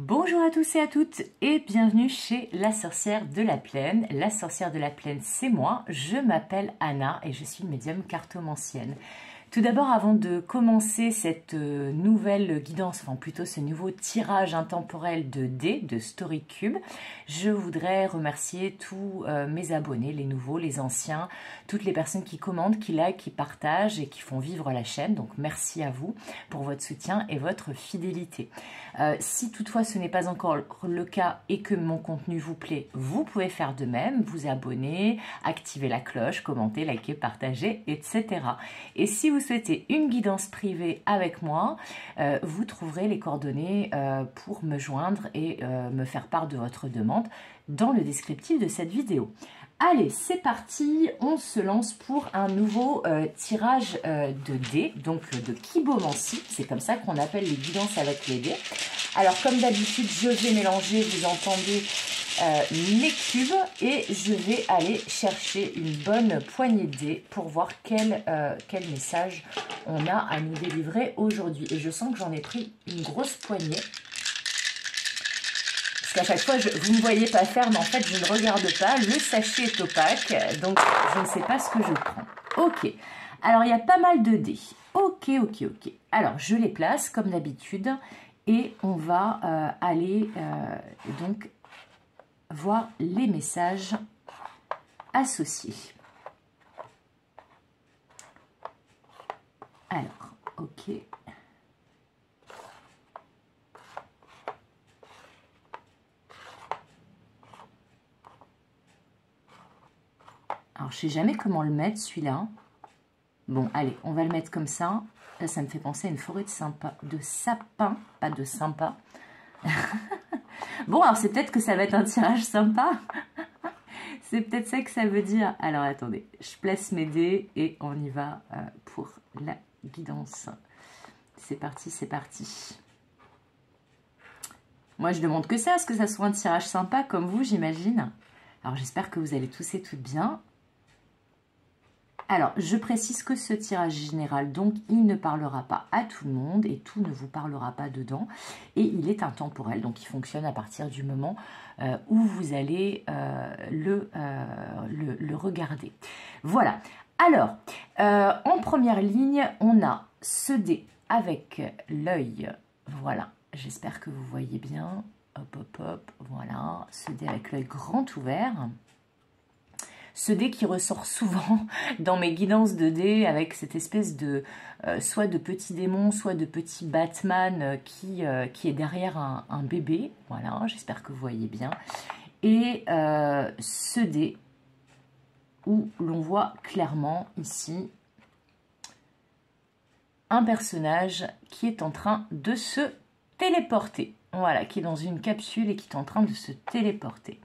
Bonjour à tous et à toutes et bienvenue chez La Sorcière de la Plaine. La Sorcière de la Plaine, c'est moi, je m'appelle Anna et je suis une médium cartomancienne. Tout d'abord, avant de commencer cette nouvelle guidance, enfin plutôt ce nouveau tirage intemporel de dés, de Story Cube, je voudrais remercier tous mes abonnés, les nouveaux, les anciens, toutes les personnes qui commentent, qui likent, qui partagent et qui font vivre la chaîne. Donc merci à vous pour votre soutien et votre fidélité. Si toutefois ce n'est pas encore le cas et que mon contenu vous plaît, vous pouvez faire de même, vous abonner, activer la cloche, commenter, liker, partager, etc. Et si vous souhaitez une guidance privée avec moi, vous trouverez les coordonnées pour me joindre et me faire part de votre demande dans le descriptif de cette vidéo. Allez, c'est parti, on se lance pour un nouveau tirage de dés, donc de Kibomancie, c'est comme ça qu'on appelle les guidances avec les dés. Alors comme d'habitude, je vais mélanger, vous entendez, mes cubes et je vais aller chercher une bonne poignée de dés pour voir quel message on a à nous délivrer aujourd'hui. Et je sens que j'en ai pris une grosse poignée. Parce qu'à chaque fois, vous ne me voyez pas faire, mais en fait, je ne regarde pas. Le sachet est opaque, donc je ne sais pas ce que je prends. Ok, alors il y a pas mal de dés. Ok. Alors, je les place comme d'habitude et on va aller donc voir les messages associés. Alors, ok. Alors, je ne sais jamais comment le mettre, celui-là. Bon, allez, on va le mettre comme ça. Là, ça me fait penser à une forêt de sapin, pas de sympa. Bon, alors c'est peut-être que ça va être un tirage sympa. C'est peut-être ça que ça veut dire. Alors, attendez, je place mes dés et on y va pour la guidance. C'est parti, c'est parti. Moi, je demande que ça, à ce que ça soit un tirage sympa comme vous, j'imagine. Alors, j'espère que vous allez tous et toutes bien. Alors, je précise que ce tirage général, donc, il ne parlera pas à tout le monde et tout ne vous parlera pas dedans. Et il est intemporel, donc il fonctionne à partir du moment où vous allez le regarder. Voilà. Alors, en première ligne, on a ce dé avec l'œil. Voilà. J'espère que vous voyez bien. Hop. Voilà. Ce dé avec l'œil grand ouvert. Ce dé qui ressort souvent dans mes guidances de dés avec cette espèce de soit de petit démon, soit de petit Batman qui est derrière un bébé. Voilà, j'espère que vous voyez bien. Et ce dé où l'on voit clairement ici un personnage qui est en train de se téléporter. Voilà, qui est dans une capsule et qui est en train de se téléporter.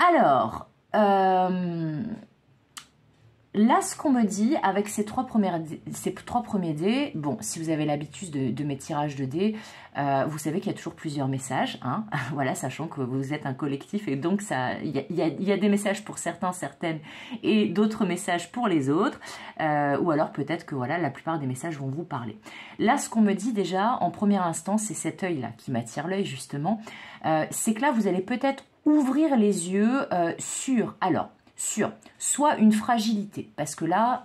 Alors... là, ce qu'on me dit avec ces trois premiers dés, bon, si vous avez l'habitude de mes tirages de dés, vous savez qu'il y a toujours plusieurs messages, hein, voilà, sachant que vous êtes un collectif et donc il y a des messages pour certains, certaines et d'autres messages pour les autres, ou alors peut-être que voilà, la plupart des messages vont vous parler. Là, ce qu'on me dit déjà en première instance, c'est cet œil-là qui m'attire l'œil justement, c'est que là, vous allez peut-être ouvrir les yeux sur soit une fragilité, parce que là,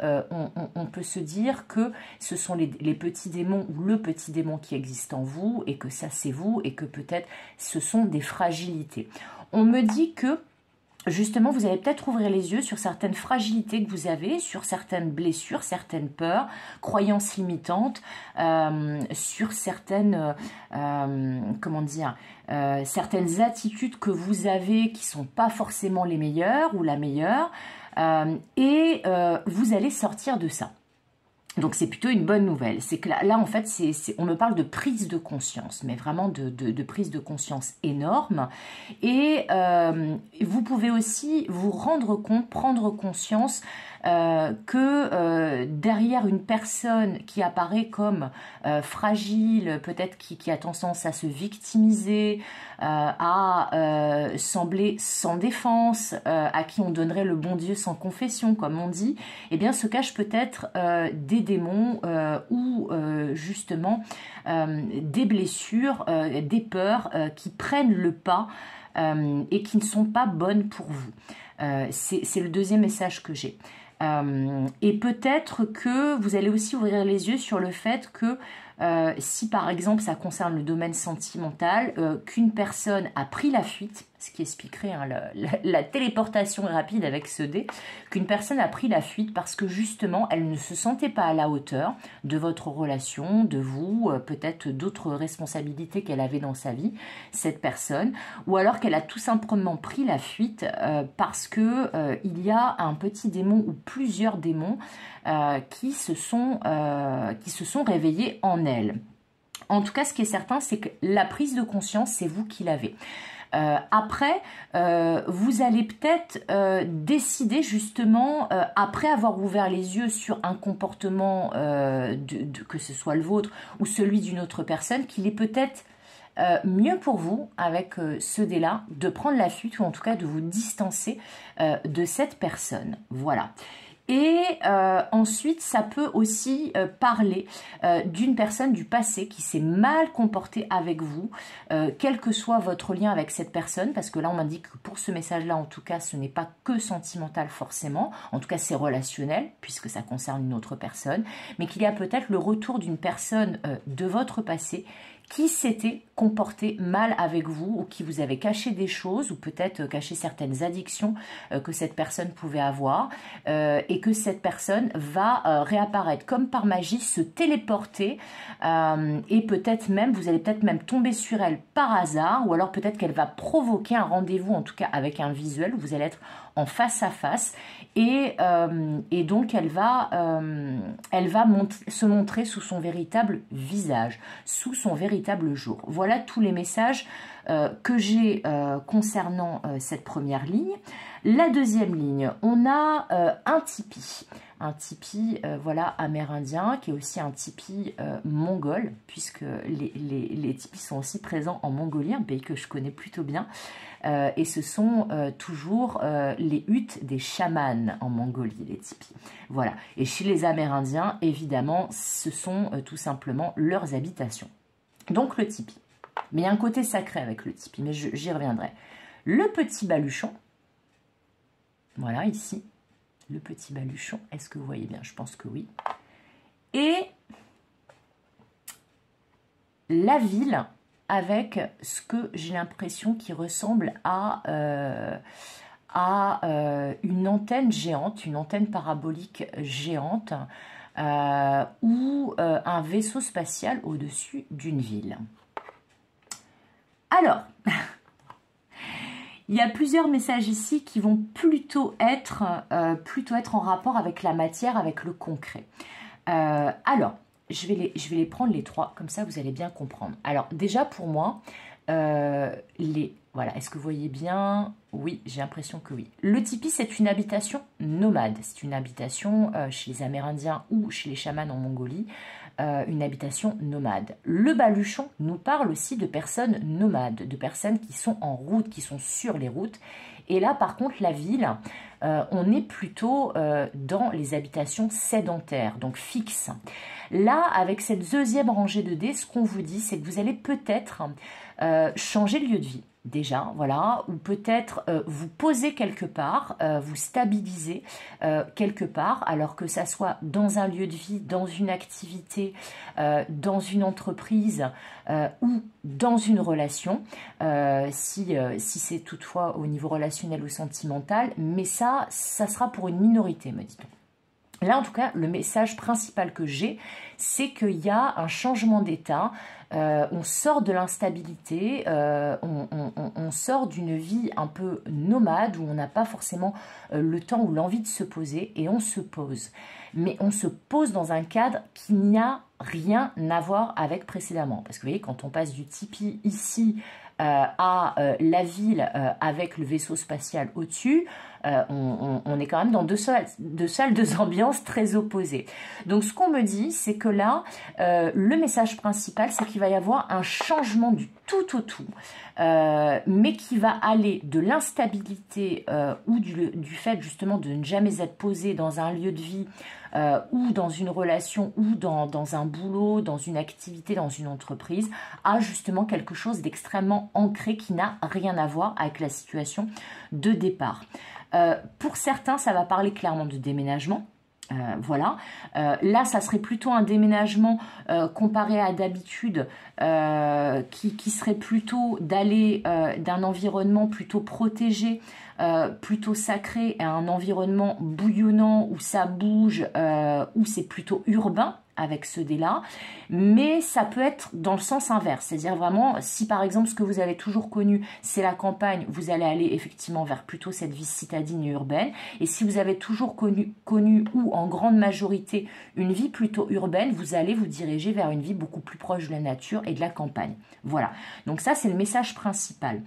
on peut se dire que ce sont les petits démons ou le petit démon qui existe en vous, et que ça c'est vous, et que peut-être ce sont des fragilités. On me dit que justement, vous allez peut-être ouvrir les yeux sur certaines fragilités que vous avez, sur certaines blessures, certaines peurs, croyances limitantes, sur certaines, comment dire, certaines attitudes que vous avez qui ne sont pas forcément les meilleures ou la meilleure, et vous allez sortir de ça. Donc c'est plutôt une bonne nouvelle. C'est que là en fait, on me parle de prise de conscience, mais vraiment de prise de conscience énorme. Et vous pouvez aussi vous rendre compte, prendre conscience que derrière une personne qui apparaît comme fragile, peut-être qui a tendance à se victimiser, à sembler sans défense, à qui on donnerait le bon Dieu sans confession, comme on dit, eh bien se cachent peut-être des des démons ou justement des blessures, des peurs qui prennent le pas et qui ne sont pas bonnes pour vous. C'est le deuxième message que j'ai. Et peut-être que vous allez aussi ouvrir les yeux sur le fait que si par exemple ça concerne le domaine sentimental, qu'une personne a pris la fuite, ce qui expliquerait hein, la téléportation rapide avec ce dé, qu'une personne a pris la fuite parce que justement elle ne se sentait pas à la hauteur de votre relation, de vous, peut-être d'autres responsabilités qu'elle avait dans sa vie, cette personne, ou alors qu'elle a tout simplement pris la fuite parce que il y a un petit démon ou plusieurs démons qui se sont réveillés en elle. En tout cas, ce qui est certain, c'est que la prise de conscience, c'est vous qui l'avez. Après, vous allez peut-être décider justement, après avoir ouvert les yeux sur un comportement, que ce soit le vôtre ou celui d'une autre personne, qu'il est peut-être mieux pour vous, avec ce dé-là, de prendre la fuite ou en tout cas de vous distancer de cette personne. Voilà. Et ensuite, ça peut aussi parler d'une personne du passé qui s'est mal comportée avec vous, quel que soit votre lien avec cette personne, parce que là, on m'indique que pour ce message-là, en tout cas, ce n'est pas que sentimental forcément, en tout cas, c'est relationnel, puisque ça concerne une autre personne, mais qu'il y a peut-être le retour d'une personne de votre passé qui s'était comporté mal avec vous ou qui vous avait caché des choses ou peut-être caché certaines addictions que cette personne pouvait avoir et que cette personne va réapparaître comme par magie, se téléporter et peut-être même, vous allez peut-être même tomber sur elle par hasard ou alors peut-être qu'elle va provoquer un rendez-vous, en tout cas avec un visuel, où vous allez être en face à face et donc elle va se montrer sous son véritable visage, sous son véritable jour. Voilà tous les messages que j'ai concernant cette première ligne. La deuxième ligne, on a un tipi. Un tipi voilà, amérindien, qui est aussi un tipi mongol, puisque les tipis sont aussi présents en Mongolie, un pays que je connais plutôt bien. Et ce sont toujours les huttes des chamans en Mongolie, les tipis. Voilà. Et chez les Amérindiens, évidemment, ce sont tout simplement leurs habitations. Donc le tipi. Mais il y a un côté sacré avec le tipi, mais j'y reviendrai. Le petit baluchon, voilà ici, le petit baluchon, est-ce que vous voyez bien? Je pense que oui. Et la ville, avec ce que j'ai l'impression qui ressemble à une antenne géante, une antenne parabolique géante, ou un vaisseau spatial au-dessus d'une ville. Alors, il y a plusieurs messages ici qui vont plutôt être en rapport avec la matière, avec le concret. Alors, je vais les prendre les trois, comme ça vous allez bien comprendre. Alors, déjà pour moi, voilà, est-ce que vous voyez bien? Oui, j'ai l'impression que oui. Le tipi, c'est une habitation nomade. C'est une habitation chez les Amérindiens ou chez les chamans en Mongolie, une habitation nomade. Le baluchon nous parle aussi de personnes nomades, de personnes qui sont en route, qui sont sur les routes. Et là, par contre, la ville, on est plutôt dans les habitations sédentaires, donc fixes. Là, avec cette deuxième rangée de dés, ce qu'on vous dit, c'est que vous allez peut-être changer de lieu de vie. Déjà, voilà, ou peut-être vous poser quelque part, vous stabiliser quelque part, alors que ça soit dans un lieu de vie, dans une activité, dans une entreprise ou dans une relation, si c'est toutefois au niveau relationnel ou sentimental, mais ça sera pour une minorité, me dit-on. Là, en tout cas, le message principal que j'ai, c'est qu'il y a un changement d'état, on sort de l'instabilité, on sort d'une vie un peu nomade où on n'a pas forcément le temps ou l'envie de se poser et on se pose. Mais on se pose dans un cadre qui n'a rien à voir avec précédemment. Parce que vous voyez, quand on passe du tipi ici à la ville avec le vaisseau spatial au-dessus, On est quand même dans deux salles, deux ambiances très opposées. Donc ce qu'on me dit, c'est que là, le message principal, c'est qu'il va y avoir un changement du tout au tout, mais qui va aller de l'instabilité ou du fait justement de ne jamais être posé dans un lieu de vie ou dans une relation ou dans un boulot, dans une activité, dans une entreprise, à justement quelque chose d'extrêmement ancré qui n'a rien à voir avec la situation de départ. Pour certains, ça va parler clairement de déménagement. Voilà, là ça serait plutôt un déménagement comparé à d'habitude qui serait plutôt d'aller d'un environnement plutôt protégé, plutôt sacré, à un environnement bouillonnant où ça bouge, où c'est plutôt urbain avec ce dé-là, mais ça peut être dans le sens inverse, c'est-à-dire vraiment, si par exemple ce que vous avez toujours connu, c'est la campagne, vous allez aller effectivement vers plutôt cette vie citadine et urbaine, et si vous avez toujours connu ou en grande majorité une vie plutôt urbaine, vous allez vous diriger vers une vie beaucoup plus proche de la nature et de la campagne. Voilà, donc ça c'est le message principal.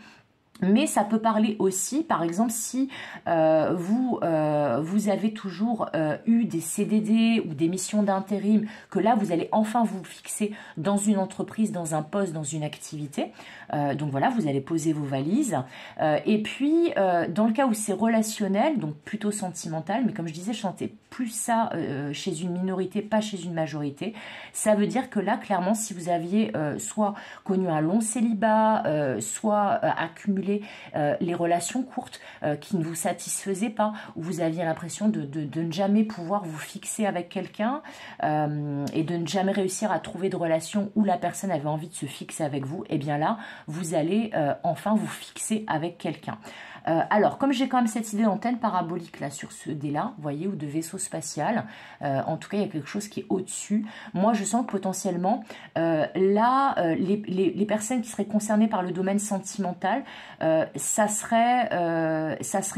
Mais ça peut parler aussi, par exemple, si vous avez toujours eu des CDD ou des missions d'intérim, que là, vous allez enfin vous fixer dans une entreprise, dans un poste, dans une activité. Donc voilà, vous allez poser vos valises. Et puis, dans le cas où c'est relationnel, donc plutôt sentimental, mais comme je disais, je sentais plus ça chez une minorité, pas chez une majorité. Ça veut dire que là, clairement, si vous aviez soit connu un long célibat, soit accumulé les relations courtes qui ne vous satisfaisaient pas, où vous aviez l'impression de ne jamais pouvoir vous fixer avec quelqu'un et de ne jamais réussir à trouver de relation où la personne avait envie de se fixer avec vous, et bien là, vous allez enfin vous fixer avec quelqu'un. Alors, comme j'ai quand même cette idée d'antenne parabolique là sur ce dé-là, vous voyez, ou de vaisseau spatial, en tout cas, il y a quelque chose qui est au-dessus. Moi, je sens que potentiellement, là, les personnes qui seraient concernées par le domaine sentimental, ça serait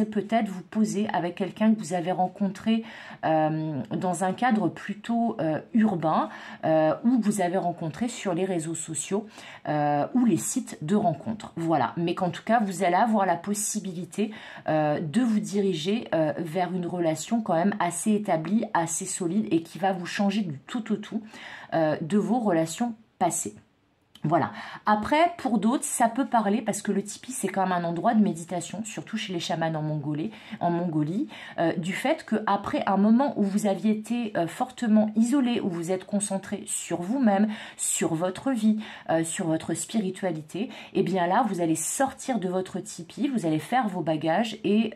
peut-être vous poser avec quelqu'un que vous avez rencontré dans un cadre plutôt urbain ou que vous avez rencontré sur les réseaux sociaux ou les sites de rencontres. Voilà, mais qu'en tout cas, vous allez avoir la possibilité de vous diriger vers une relation quand même assez établie, assez solide et qui va vous changer du tout au tout de vos relations passées. Voilà. Après, pour d'autres, ça peut parler, parce que le tipi, c'est quand même un endroit de méditation, surtout chez les chamans en Mongolie, du fait qu'après un moment où vous aviez été fortement isolé, où vous êtes concentré sur vous-même, sur votre vie, sur votre spiritualité, et bien là, vous allez sortir de votre tipi, vous allez faire vos bagages et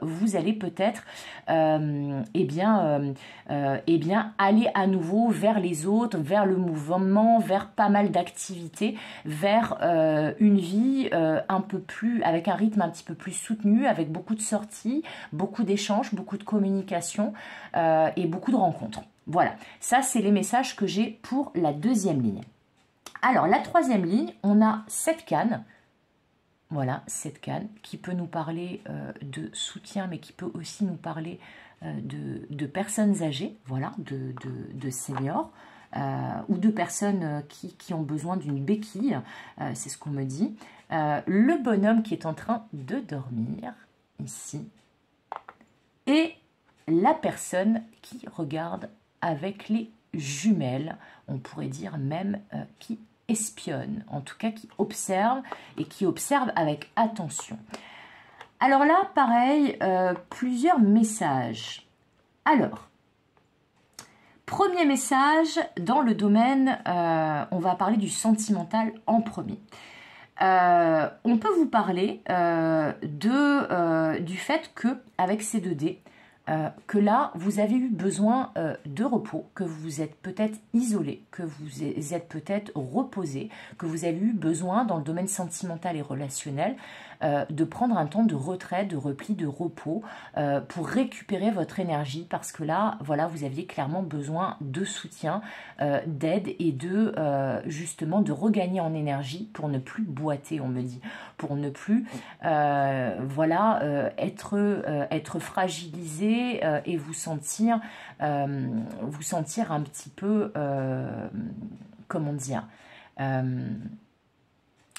vous allez peut-être aller à nouveau vers les autres, vers le mouvement, vers pas mal d'activités, vers une vie un peu plus, avec un rythme un petit peu plus soutenu, avec beaucoup de sorties, beaucoup d'échanges, beaucoup de communication et beaucoup de rencontres. Voilà, ça c'est les messages que j'ai pour la deuxième ligne. Alors la troisième ligne, on a cette canne. Voilà, cette canne qui peut nous parler de soutien, mais qui peut aussi nous parler de personnes âgées, voilà, de seniors. Ou de personnes qui ont besoin d'une béquille, c'est ce qu'on me dit. Le bonhomme qui est en train de dormir, ici, et la personne qui regarde avec les jumelles, on pourrait dire même qui espionne, en tout cas qui observe, et qui observe avec attention. Alors là, pareil, plusieurs messages. Alors, premier message dans le domaine, on va parler du sentimental en premier. On peut vous parler du fait que avec ces 2 dés, que là, vous avez eu besoin de repos, que vous vous êtes peut-être isolé, que vous êtes peut-être reposé, que vous avez eu besoin dans le domaine sentimental et relationnel de prendre un temps de retrait, de repli, de repos pour récupérer votre énergie parce que là, voilà, vous aviez clairement besoin de soutien, d'aide et de justement de regagner en énergie pour ne plus boiter, on me dit, pour ne plus voilà, être fragilisé et vous sentir un petit peu, comment dire,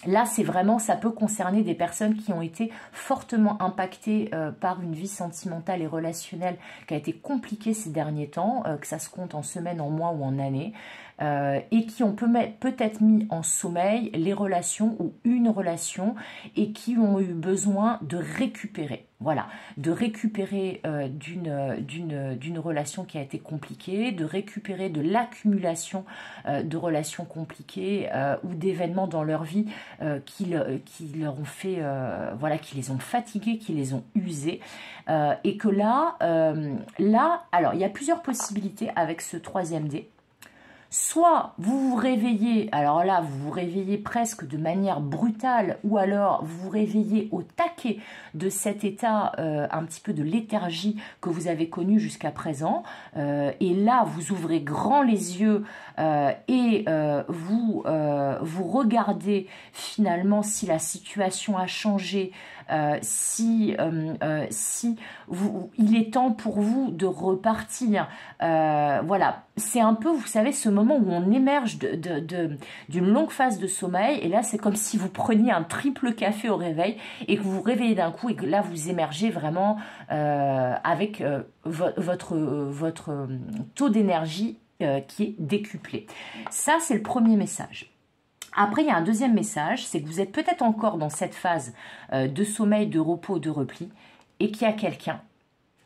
Là, c'est vraiment, ça peut concerner des personnes qui ont été fortement impactées par une vie sentimentale et relationnelle qui a été compliquée ces derniers temps, que ça se compte en semaines, en mois ou en années, et qui ont peut-être mis en sommeil les relations ou une relation et qui ont eu besoin de récupérer. Voilà, de récupérer d'une relation qui a été compliquée, de récupérer de l'accumulation de relations compliquées ou d'événements dans leur vie qui leur ont fait, voilà, qui les ont fatigués, qui les ont usés, et que là, alors il y a plusieurs possibilités avec ce troisième dé. Soit vous vous réveillez, alors là, vous vous réveillez presque de manière brutale, ou alors vous vous réveillez au taquet de cet état un petit peu de léthargie que vous avez connu jusqu'à présent. Et là, vous ouvrez grand les yeux et vous regardez finalement si la situation a changé, si il est temps pour vous de repartir. Voilà, c'est un peu, vous savez, ce moment où on émerge d'une longue phase de sommeil, et là c'est comme si vous preniez un triple café au réveil et que vous vous réveillez d'un coup et que là vous émergez vraiment avec votre taux d'énergie qui est décuplé. Ça, c'est le premier message. Après, il y a un deuxième message, c'est que vous êtes peut-être encore dans cette phase de sommeil, de repos, de repli, et qu'il y a quelqu'un.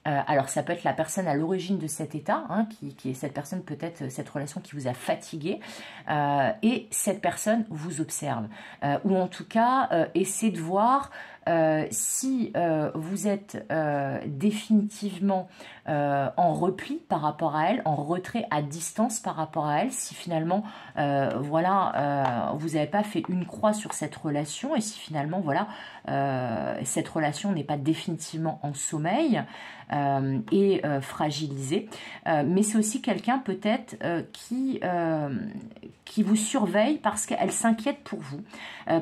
Alors, ça peut être la personne à l'origine de cet état, hein, qui est cette personne, peut-être cette relation qui vous a fatigué, et cette personne vous observe. Ou en tout cas, essaie de voir si vous êtes définitivement en repli par rapport à elle, en retrait à distance par rapport à elle, si finalement voilà, vous n'avez pas fait une croix sur cette relation, et si finalement voilà, cette relation n'est pas définitivement en sommeil et fragilisée, mais c'est aussi quelqu'un peut-être qui vous surveille parce qu'elle s'inquiète pour vous,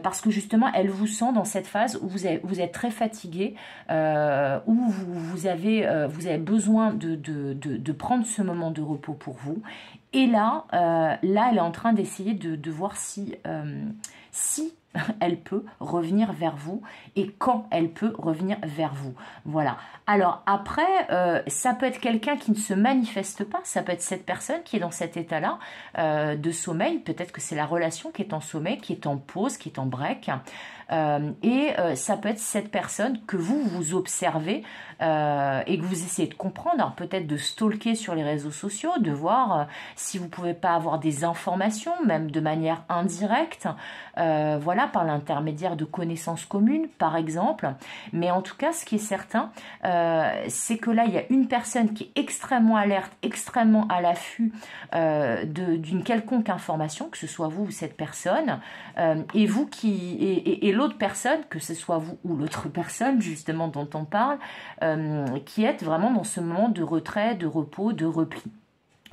parce que justement elle vous sent dans cette phase où vous êtes très fatigué, où vous avez besoin de prendre ce moment de repos pour vous. Et là, elle est en train d'essayer de voir si elle peut revenir vers vous et quand elle peut revenir vers vous. Voilà. Alors après, ça peut être quelqu'un qui ne se manifeste pas, ça peut être cette personne qui est dans cet état-là de sommeil, peut-être que c'est la relation qui est en sommeil, qui est en pause, qui est en break. Ça peut être cette personne que vous observez et que vous essayez de comprendre, alors peut-être de stalker sur les réseaux sociaux, de voir si vous ne pouvez pas avoir des informations, même de manière indirecte, voilà, par l'intermédiaire de connaissances communes, par exemple. Mais en tout cas, ce qui est certain, c'est que là, il y a une personne qui est extrêmement alerte, extrêmement à l'affût d'une quelconque information, que ce soit vous ou cette personne, et vous et l'autre personne, que ce soit vous ou l'autre personne, justement, dont on parle, qui êtes vraiment dans ce moment de retrait, de repos, de repli.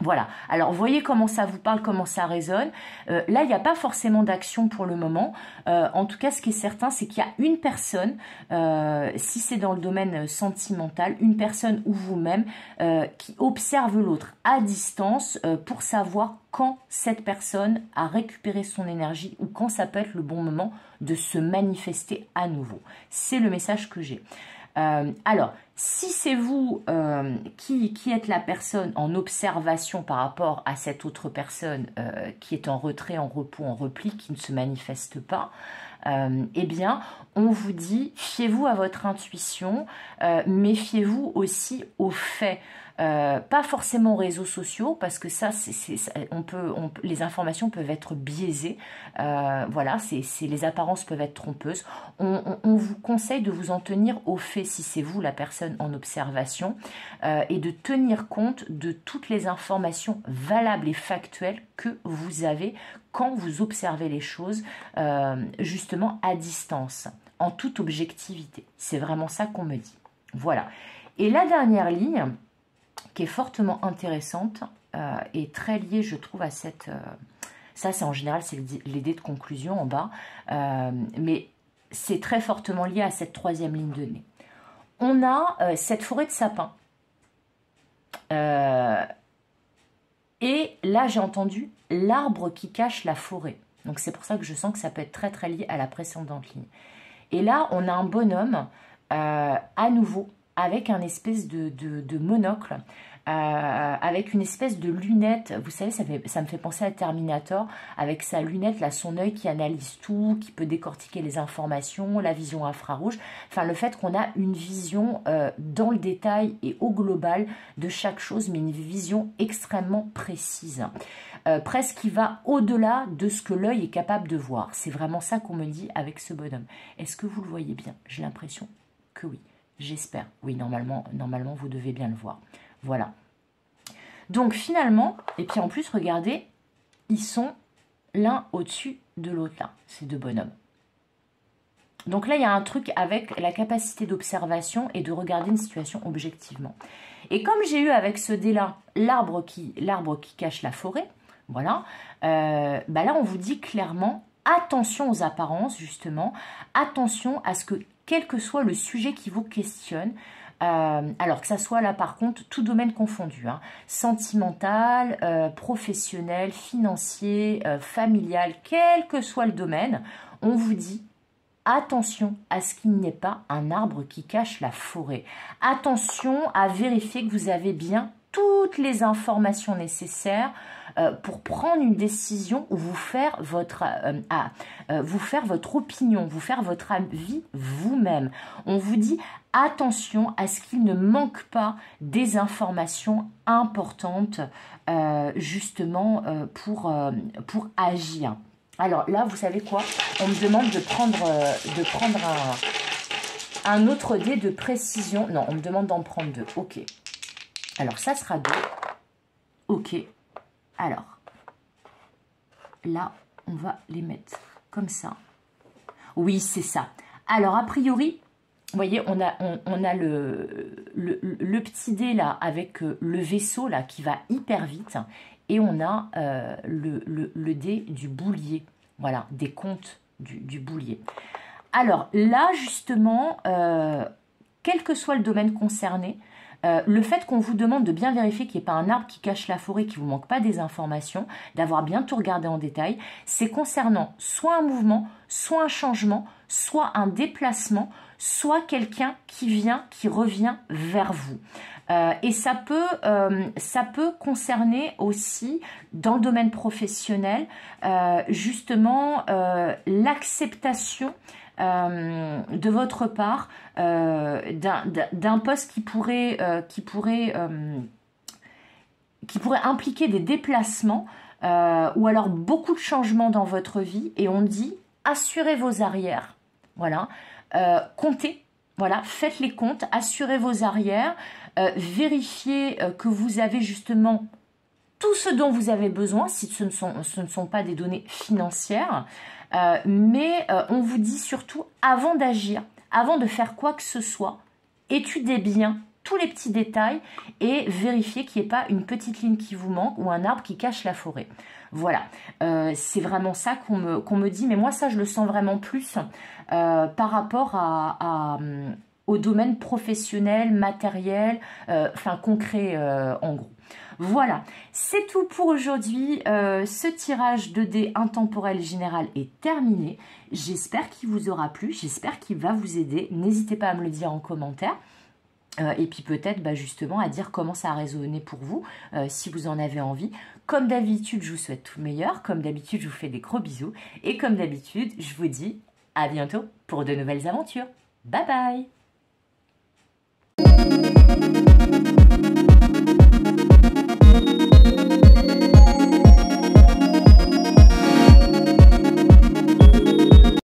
Voilà, alors voyez comment ça vous parle, comment ça résonne. Là, il n'y a pas forcément d'action pour le moment. En tout cas, ce qui est certain, c'est qu'il y a une personne, si c'est dans le domaine sentimental, une personne ou vous-même qui observe l'autre à distance pour savoir quand cette personne a récupéré son énergie ou quand ça peut être le bon moment de se manifester à nouveau. C'est le message que j'ai. Alors, si c'est vous qui êtes la personne en observation par rapport à cette autre personne qui est en retrait, en repos, en repli, qui ne se manifeste pas, eh bien, on vous dit, fiez-vous à votre intuition, méfiez-vous aussi aux faits. Pas forcément aux réseaux sociaux, parce que ça, les informations peuvent être biaisées. Voilà, les apparences peuvent être trompeuses. On vous conseille de vous en tenir aux faits si c'est vous la personne en observation et de tenir compte de toutes les informations valables et factuelles que vous avez quand vous observez les choses justement à distance, en toute objectivité. C'est vraiment ça qu'on me dit. Voilà. Et la dernière ligne, qui est fortement intéressante et très liée, je trouve, à cette... ça, c'est en général, c'est les dés de conclusion en bas, mais c'est très fortement lié à cette troisième ligne de nez. On a cette forêt de sapins. Et là, j'ai entendu l'arbre qui cache la forêt. Donc c'est pour ça que je sens que ça peut être très très lié à la précédente ligne. Et là, on a un bonhomme, à nouveau, avec un espèce de monocle, avec une espèce de lunette. Vous savez, ça me fait penser à Terminator, avec sa lunette, là, son œil qui analyse tout, qui peut décortiquer les informations, la vision infrarouge. Enfin, le fait qu'on a une vision dans le détail et au global de chaque chose, mais une vision extrêmement précise. Presque qui va au-delà de ce que l'œil est capable de voir. C'est vraiment ça qu'on me dit avec ce bonhomme. Est-ce que vous le voyez bien? J'ai l'impression que oui. J'espère. Oui, normalement, vous devez bien le voir. Voilà. Donc, finalement, et puis en plus, regardez, ils sont l'un au-dessus de l'autre, là, ces deux bonhommes. Donc là, il y a un truc avec la capacité d'observation et de regarder une situation objectivement. Et comme j'ai eu avec ce dé-là, l'arbre qui cache la forêt, voilà, bah là, on vous dit clairement, attention aux apparences, justement, attention à ce que, quel que soit le sujet qui vous questionne, alors que ça soit là par contre tout domaine confondu, hein, sentimental, professionnel, financier, familial, quel que soit le domaine, on vous dit attention à ce qu'il n'y ait pas un arbre qui cache la forêt. Attention à vérifier que vous avez bien toutes les informations nécessaires pour prendre une décision ou vous faire votre opinion, vous faire votre avis vous-même. On vous dit attention à ce qu'il ne manque pas des informations importantes justement pour agir. Alors là, vous savez quoi? On me demande de prendre un autre dé de précision. Non, on me demande d'en prendre deux. Ok. Alors, ça sera deux. Ok. Alors, là, on va les mettre comme ça. Oui, c'est ça. Alors, a priori, vous voyez, on a le petit dé là avec le vaisseau là qui va hyper vite. Et on a le dé du boulier. Voilà, des comptes du boulier. Alors là, justement, quel que soit le domaine concerné, le fait qu'on vous demande de bien vérifier qu'il n'y ait pas un arbre qui cache la forêt, qu'il ne vous manque pas des informations, d'avoir bien tout regardé en détail, c'est concernant soit un mouvement, soit un changement, soit un déplacement, soit quelqu'un qui revient vers vous. Et ça peut concerner aussi, dans le domaine professionnel, justement l'acceptation de votre part d'un poste qui pourrait impliquer des déplacements ou alors beaucoup de changements dans votre vie. Et on dit, assurez vos arrières, voilà, comptez, voilà, faites les comptes, assurez vos arrières, vérifiez que vous avez justement tout ce dont vous avez besoin, si ce ne sont pas des données financières, mais on vous dit surtout, avant d'agir, avant de faire quoi que ce soit, étudiez bien tous les petits détails et vérifiez qu'il n'y ait pas une petite ligne qui vous manque ou un arbre qui cache la forêt. Voilà, c'est vraiment ça qu'on me dit, mais moi ça je le sens vraiment plus par rapport au domaine professionnel, matériel, enfin concret en gros. Voilà, c'est tout pour aujourd'hui. Ce tirage de dés intemporel général est terminé. J'espère qu'il vous aura plu, j'espère qu'il va vous aider. N'hésitez pas à me le dire en commentaire. Et puis peut-être justement à dire comment ça a résonné pour vous, si vous en avez envie. Comme d'habitude, je vous souhaite tout le meilleur. Comme d'habitude, je vous fais des gros bisous. Et comme d'habitude, je vous dis à bientôt pour de nouvelles aventures. Bye bye!